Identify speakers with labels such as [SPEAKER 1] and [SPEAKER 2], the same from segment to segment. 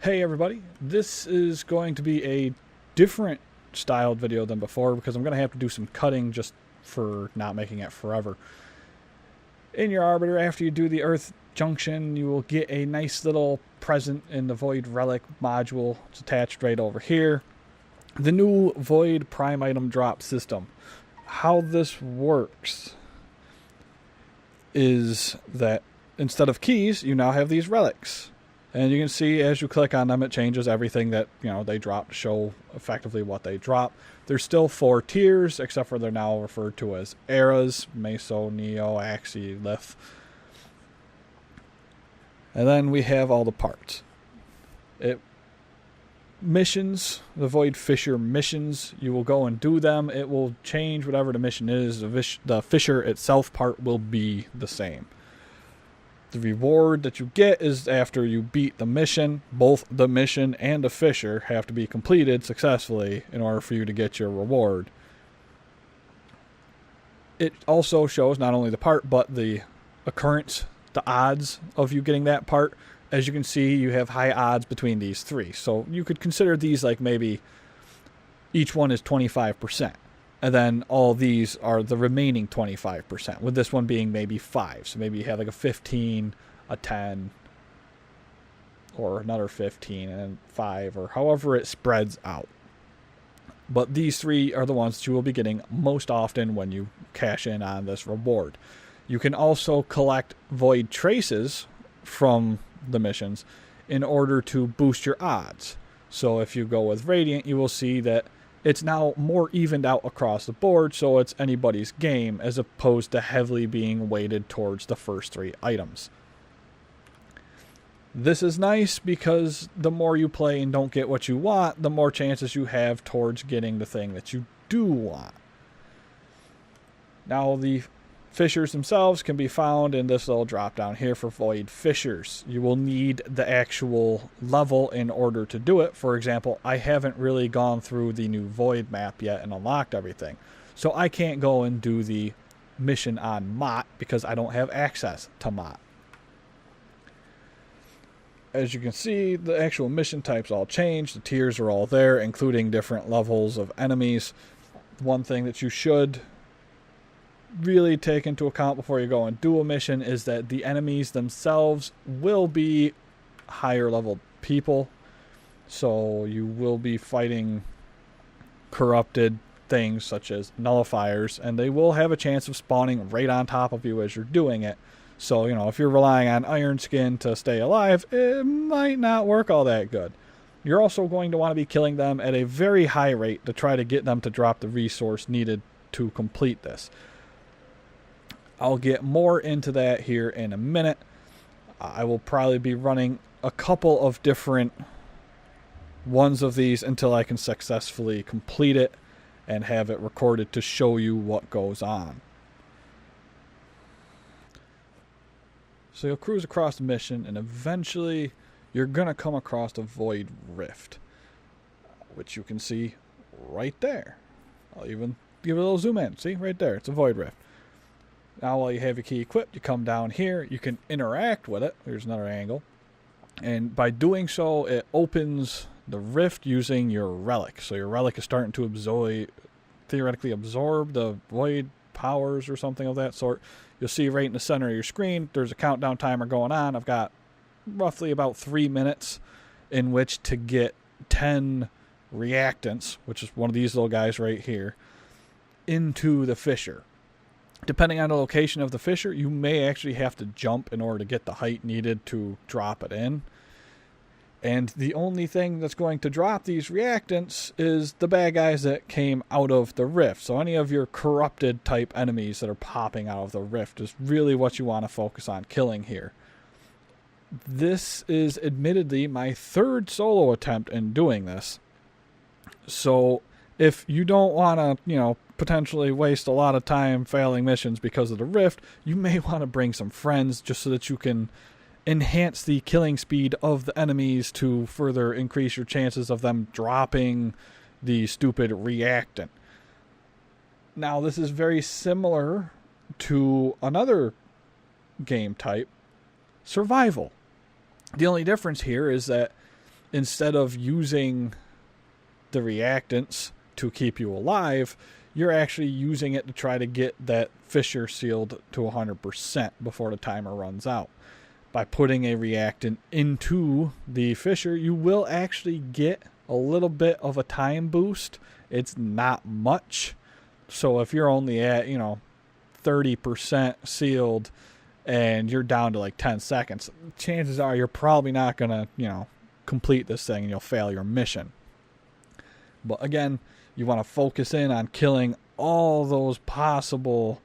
[SPEAKER 1] Hey everybody, this is going to be a different styled video than before because I'm going to have to do some cutting just for not making it forever. In your Arbiter, after you do the Earth Junction, you will get a nice little present in the Void Relic module. It's attached right over here. The new Void Prime Item Drop system. How this works is that instead of keys, you now have these relics. And you can see as you click on them, it changes everything that, they drop to show effectively what they drop. There's still 4 tiers, except for they're now referred to as eras: Meso, Neo, Axi, Lith. And then we have all the parts. Missions, the Void Fissure missions, you will go and do them. It will change whatever the mission is. The Fissure itself part will be the same. The reward that you get is after you beat the mission. Both the mission and the fissure have to be completed successfully in order for you to get your reward. It also shows not only the part, but the occurrence, the odds of you getting that part. As you can see, you have high odds between these 3. So you could consider these like maybe each one is 25%. And then all these are the remaining 25%, with this one being maybe 5. So maybe you have like a 15, a 10, or another 15, and 5, or however it spreads out. But these 3 are the ones that you will be getting most often when you cash in on this reward. You can also collect Void Traces from the missions in order to boost your odds. So if you go with Radiant, you will see that it's now more evened out across the board, so it's anybody's game as opposed to heavily being weighted towards the first 3 items. This is nice because the more you play and don't get what you want, the more chances you have towards getting the thing that you do want. Now the fissures themselves can be found in this little drop down here for Void Fissures. You will need the actual level in order to do it. For example, I haven't really gone through the new Void map yet and unlocked everything. So I can't go and do the mission on Mott because I don't have access to Mott. As you can see, the actual mission types all changed. The tiers are all there, including different levels of enemies. One thing that you should really take into account before you go and do a mission is that the enemies themselves will be higher level people. So you will be fighting corrupted things such as nullifiers, and they will have a chance of spawning right on top of you as you're doing it. So, if you're relying on Iron Skin to stay alive, it might not work all that good. You're also going to want to be killing them at a very high rate to try to get them to drop the resource needed to complete this. I'll get more into that here in a minute. I will probably be running a couple of different ones of these until I can successfully complete it and have it recorded to show you what goes on. So you'll cruise across the mission, and eventually you're going to come across a Void Rift, which you can see right there. I'll even give it a little zoom in. See, right there, it's a Void Rift. Now while you have your key equipped, you come down here, you can interact with it. There's another angle. And by doing so, it opens the rift using your relic. So your relic is starting to theoretically absorb the void powers or something of that sort. You'll see right in the center of your screen, there's a countdown timer going on. I've got roughly about 3 minutes in which to get 10 reactants, which is one of these little guys right here, into the fissure. Depending on the location of the fissure, you may actually have to jump in order to get the height needed to drop it in. And the only thing that's going to drop these reactants is the bad guys that came out of the rift. So any of your corrupted type enemies that are popping out of the rift is really what you want to focus on killing here. This is admittedly my 3rd solo attempt in doing this. So if you don't want to, potentially waste a lot of time failing missions because of the rift, you may want to bring some friends just so that you can enhance the killing speed of the enemies to further increase your chances of them dropping the stupid reactant. Now, this is very similar to another game type, survival. The only difference here is that instead of using the reactants to keep you alive, you're actually using it to try to get that fissure sealed to 100% before the timer runs out. By putting a reactant into the fissure, you will actually get a little bit of a time boost. It's not much. So if you're only at, 30% sealed and you're down to like 10 seconds, chances are you're probably not going to, complete this thing and you'll fail your mission. But again, you want to focus in on killing all those possible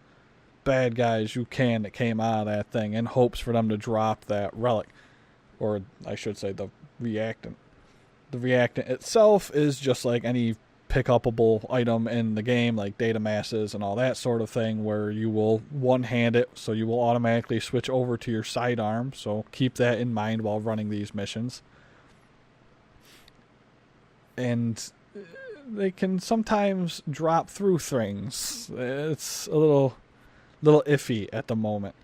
[SPEAKER 1] bad guys you can that came out of that thing in hopes for them to drop that relic. Or I should say the reactant. The reactant itself is just like any pick-upable item in the game, like data masses and all that sort of thing, where you will one-hand it, so you will automatically switch over to your sidearm. So keep that in mind while running these missions. And they can sometimes drop through things. It's a little iffy at the moment.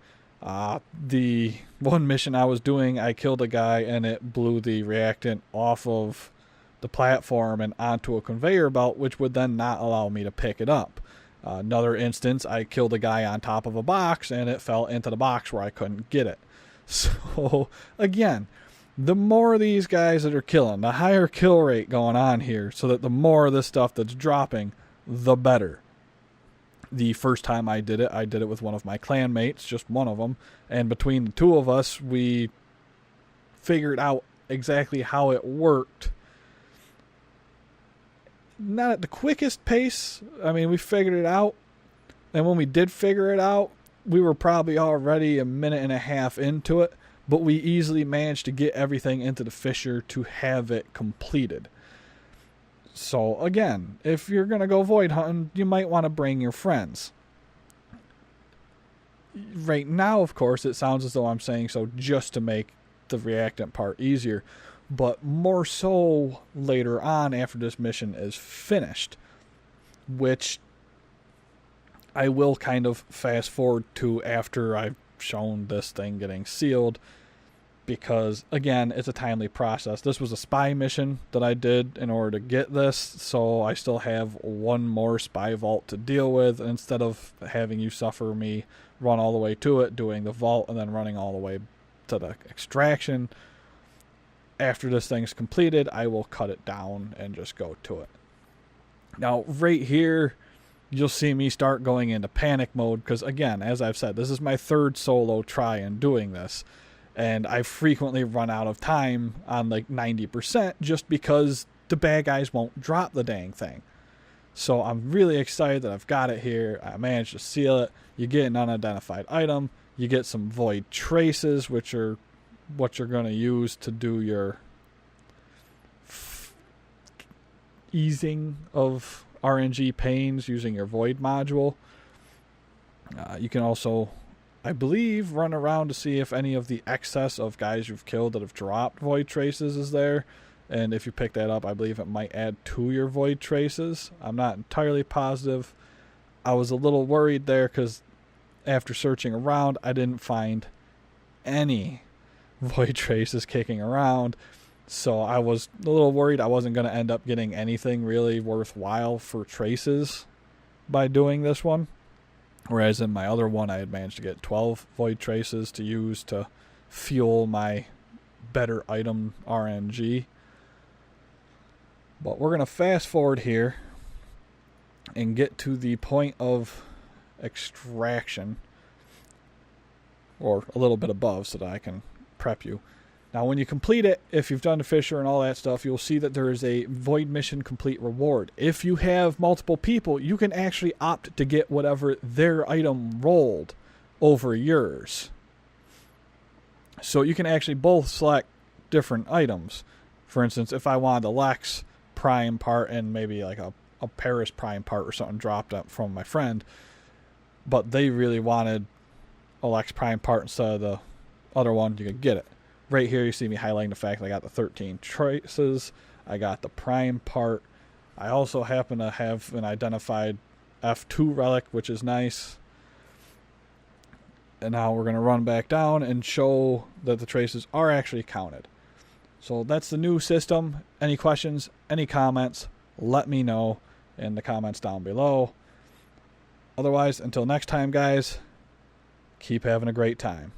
[SPEAKER 1] The one mission I was doing, I killed a guy and it blew the reactant off of the platform and onto a conveyor belt, which would then not allow me to pick it up. Another instance, I killed a guy on top of a box and it fell into the box where I couldn't get it. So again, the more of these guys that are killing, the higher kill rate going on here, so that the more of this stuff that's dropping, the better. The first time I did it with one of my clanmates, just one of them, and between the two of us, we figured out exactly how it worked. Not at the quickest pace. I mean, we figured it out, and when we did figure it out, we were probably already a minute and a half into it, but we easily managed to get everything into the fissure to have it completed. So again, if you're going to go void hunting, you might want to bring your friends. Right now, of course, it sounds as though I'm saying so just to make the reactant part easier, but more so later on after this mission is finished, which I will kind of fast forward to after I've shown this thing getting sealed, because again, it's a timely process. This was a spy mission that I did in order to get this, so I still have one more spy vault to deal with. Instead of having you suffer me run all the way to it, doing the vault and then running all the way to the extraction, after this thing's completed, I will cut it down and just go to it. Now right here, you'll see me start going into panic mode, because again, as I've said, this is my third solo try in doing this, and I frequently run out of time on like 90% just because the bad guys won't drop the dang thing. So I'm really excited that I've got it here. I managed to seal it. You get an unidentified item, you get some void traces, which are what you're going to use to do your easing of RNG pains using your void module. You can also, I believe, run around to see if any of the excess of guys you've killed that have dropped void traces is there, and if you pick that up, I believe it might add to your void traces. I'm not entirely positive. I was a little worried there because after searching around, I didn't find any void traces kicking around, so I was a little worried I wasn't going to end up getting anything really worthwhile for traces by doing this one, whereas in my other one I had managed to get 12 void traces to use to fuel my better item RNG. But we're going to fast forward here and get to the point of extraction, or a little bit above so that I can prep you. Now when you complete it, if you've done the fissure and all that stuff, you'll see that there is a void mission complete reward. If you have multiple people, you can actually opt to get whatever their item rolled over yours. So you can actually both select different items. For instance, if I wanted a Lex Prime part and maybe like a Paris Prime part or something dropped up from my friend, but they really wanted a Lex Prime part instead of the other one, you could get it. Right here you see me highlighting the fact that I got the 13 traces, I got the prime part. I also happen to have an identified F2 relic, which is nice. And now we're going to run back down and show that the traces are actually counted. So that's the new system. Any questions, any comments, let me know in the comments down below. Otherwise, until next time, guys, keep having a great time.